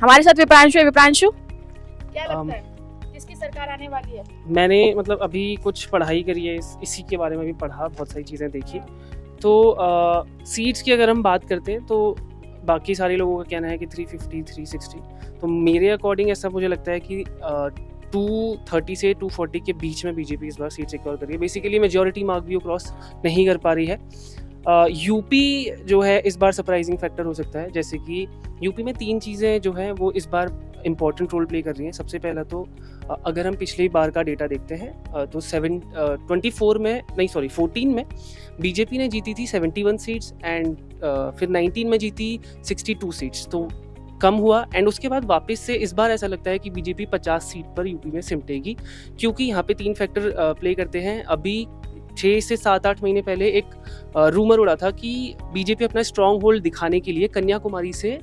हमारे साथ विप्रांशु है। विप्रांशु, क्या लगता है किसकी सरकार आने वाली है? मैंने मतलब अभी कुछ पढ़ाई करी है, इसी के बारे में भी पढ़ा, बहुत सारी चीज़ें देखी। तो सीट्स की अगर हम बात करते हैं तो बाकी सारे लोगों का कहना है कि 350 360, तो मेरे अकॉर्डिंग ऐसा मुझे लगता है कि 230 से 240 के बीच में बीजेपी इस बार सीट सिक्योर कर रही है। बेसिकली मेजॉरिटी मार्क भी वो क्रॉस नहीं कर पा रही है। यूपी जो है इस बार सरप्राइजिंग फैक्टर हो सकता है, जैसे कि यूपी में 3 चीज़ें जो हैं वो इस बार इम्पॉर्टेंट रोल प्ले कर रही हैं। सबसे पहला तो अगर हम पिछली बार का डेटा देखते हैं तो 14 में बीजेपी ने जीती थी 71 सीट्स एंड फिर 19 में जीती 62 सीट्स, तो कम हुआ। एंड उसके बाद वापस से इस बार ऐसा लगता है कि बीजेपी 50 सीट पर यूपी में सिमटेगी, क्योंकि यहाँ पे 3 फैक्टर प्ले करते हैं। अभी 6 से 7-8 महीने पहले एक रूमर उड़ा था कि बीजेपी अपना स्ट्रॉन्ग होल्ड दिखाने के लिए कन्याकुमारी से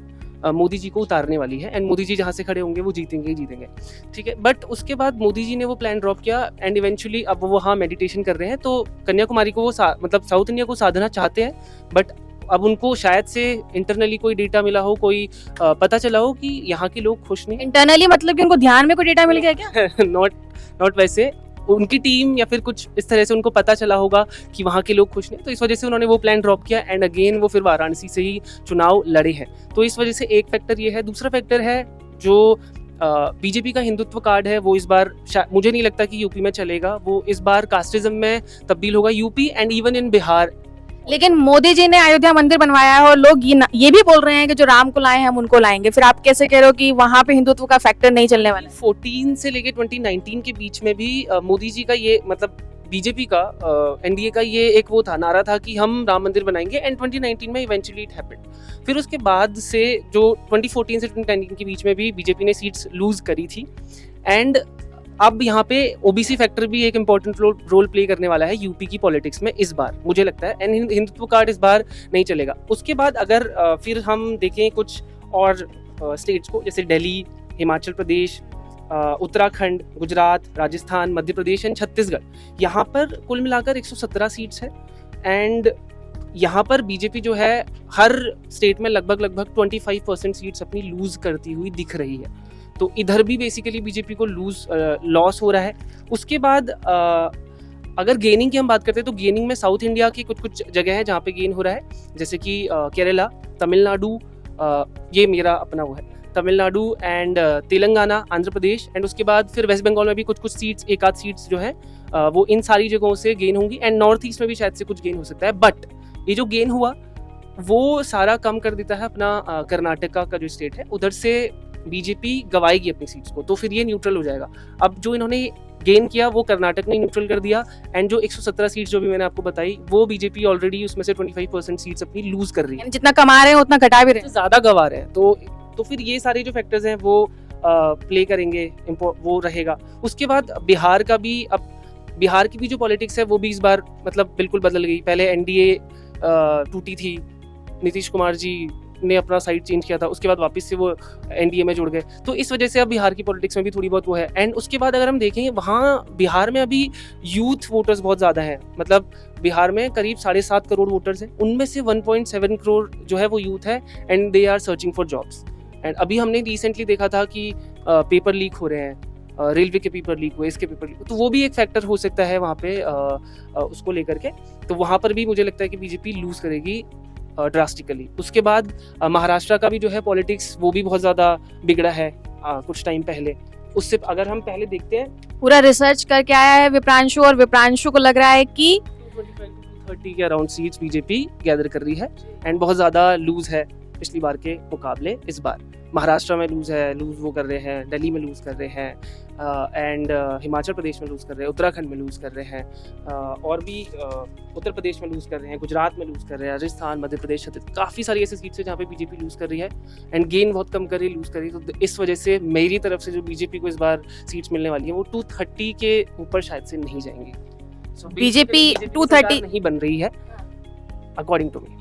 मोदी जी को उतारने वाली है एंड मोदी जी जहाँ से खड़े होंगे वो जीतेंगे ही जीतेंगे, ठीक है। बट उसके बाद मोदी जी ने वो प्लान ड्रॉप किया एंड इवेंचुअली अब वो वहाँ मेडिटेशन कर रहे हैं। तो कन्याकुमारी को वो मतलब साउथ इंडिया को साधना चाहते हैं, बट अब उनको शायद से इंटरनली कोई डेटा मिला हो, कोई पता चला हो कि यहाँ के लोग खुश नहीं। इंटरनली मतलब कि उनको ध्यान में कोई डेटा मिल गया क्या? नॉट वैसे, उनकी टीम या फिर कुछ इस तरह से उनको पता चला होगा कि वहाँ के लोग खुश नहीं, तो इस वजह से उन्होंने वो प्लान ड्रॉप किया एंड अगेन वो फिर वाराणसी से ही चुनाव लड़े हैं। तो इस वजह से एक फैक्टर ये है। दूसरा फैक्टर है जो बीजेपी का हिंदुत्व कार्ड है, वो इस बार मुझे नहीं लगता कि यूपी में चलेगा, वो इस बार कास्टिज्म में तब्दील होगा UP and even in Bihar. लेकिन मोदी जी ने अयोध्या मंदिर बनवाया है और लोग ये भी बोल रहे हैं कि जो राम को लाए हैं हम उनको लाएंगे, फिर आप कैसे कह रहे हो कि वहां पे हिंदुत्व का फैक्टर नहीं चलने वाला? 14 से लेके 2019 के बीच में भी मोदी जी का ये मतलब बीजेपी का एनडीए का ये एक वो था, नारा था कि हम राम मंदिर बनाएंगे एंड 2019 में इवेंचुअली इट हैपेंड। फिर उसके बाद से जो 2014 से 2019 के बीच में भी बीजेपी ने सीट्स लूज करी थी एंड अब यहाँ पे ओबीसी फैक्टर भी एक इम्पोर्टेंट रोल प्ले करने वाला है यूपी की पॉलिटिक्स में इस बार, मुझे लगता है। एंड हिंदुत्व कार्ड इस बार नहीं चलेगा। उसके बाद अगर फिर हम देखें कुछ और स्टेट्स को, जैसे दिल्ली, हिमाचल प्रदेश, उत्तराखंड, गुजरात, राजस्थान, मध्य प्रदेश एंड छत्तीसगढ़, यहाँ पर कुल मिलाकर 117 सीट्स है एंड यहाँ पर बीजेपी जो है हर स्टेट में लगभग 25% सीट्स अपनी लूज करती हुई दिख रही है। तो इधर भी बेसिकली बीजेपी को लॉस हो रहा है। उसके बाद अगर गेनिंग की हम बात करते हैं तो गेनिंग में साउथ इंडिया की कुछ जगह है जहाँ पे गेन हो रहा है, जैसे कि केरला, तमिलनाडु, ये मेरा अपना वो है, तमिलनाडु एंड तेलंगाना, आंध्र प्रदेश एंड उसके बाद फिर वेस्ट बंगाल में भी कुछ सीट्स, एक आध सीट्स जो है वो इन सारी जगहों से गेन होंगी एंड नॉर्थ ईस्ट में भी शायद से कुछ गेन हो सकता है। बट ये जो गेन हुआ वो सारा कम कर देता है अपना कर्नाटका का जो स्टेट है, उधर से बीजेपी गवाएगी अपनी सीट्स को, तो फिर ये न्यूट्रल हो जाएगा। अब जो इन्होंने गेन किया वो कर्नाटक ने न्यूट्रल कर दिया एंड जो 117 सीट्स जो भी मैंने आपको बताई वो बीजेपी ऑलरेडी उसमें से 25% सीट्स अपनी लूज कर रही है। जितना कमा रहे हैं उतना घटा भी रहे हैं, ज्यादा गवा रहे हैं। तो फिर ये सारे जो फैक्टर्स हैं वो प्ले करेंगे, वो रहेगा। उसके बाद बिहार का भी, अब बिहार की भी जो पॉलिटिक्स है वो भी इस बार मतलब बिल्कुल बदल गई। पहले एनडीए टूटी थी, नीतीश कुमार जी ने अपना साइड चेंज किया था, उसके बाद वापस से वो एनडीए में जुड़ गए, तो इस वजह से अब बिहार की पॉलिटिक्स में भी थोड़ी बहुत वो है। एंड उसके बाद अगर हम देखें वहाँ बिहार में अभी यूथ वोटर्स बहुत ज़्यादा हैं, मतलब बिहार में करीब 7.5 करोड़ वोटर्स हैं, उनमें से 1.7 करोड़ जो है वो यूथ है and they are searching for jobs. And अभी हमने रिसेंटली देखा था कि पेपर लीक हो रहे हैं, रेलवे के पेपर लीक हुए, इसके पेपर लीक, तो वो भी एक फैक्टर हो सकता है वहाँ पे उसको लेकर के। तो वहाँ पर भी मुझे लगता है कि बीजेपी लूज करेगी ड्रास्टिकली। उसके बाद महाराष्ट्र का भी जो है पॉलिटिक्स वो भी बहुत ज़्यादा बिगड़ा है कुछ टाइम पहले। उससे अगर हम पहले देखते हैं, पूरा रिसर्च करके आया है विप्रांशु और विप्रांशु को लग रहा है कि 25-30 के अराउंड सीट्स बीजेपी गैदर कर रही है एंड बहुत ज़्यादा लूज है पिछली बार के मुकाबले। इस बार महाराष्ट्र में लूज वो कर रहे हैं, दिल्ली में लूज कर रहे हैं एंड हिमाचल प्रदेश में लूज कर रहे हैं, उत्तराखंड में लूज कर रहे हैं और भी उत्तर प्रदेश में लूज कर रहे हैं, गुजरात में लूज कर रहे हैं, राजस्थान, मध्य प्रदेश, छत्तीसगढ़, काफ़ी सारी ऐसी सीट्स है जहाँ पे बीजेपी लूज कर रही है एंड गेन बहुत कम कर रही है, लूज कर रही है। तो इस वजह से मेरी तरफ से जो बीजेपी को इस बार सीट्स मिलने वाली है वो 230 के ऊपर शायद से नहीं जाएंगी। बीजेपी 230 नहीं बन रही है अकॉर्डिंग टू मी।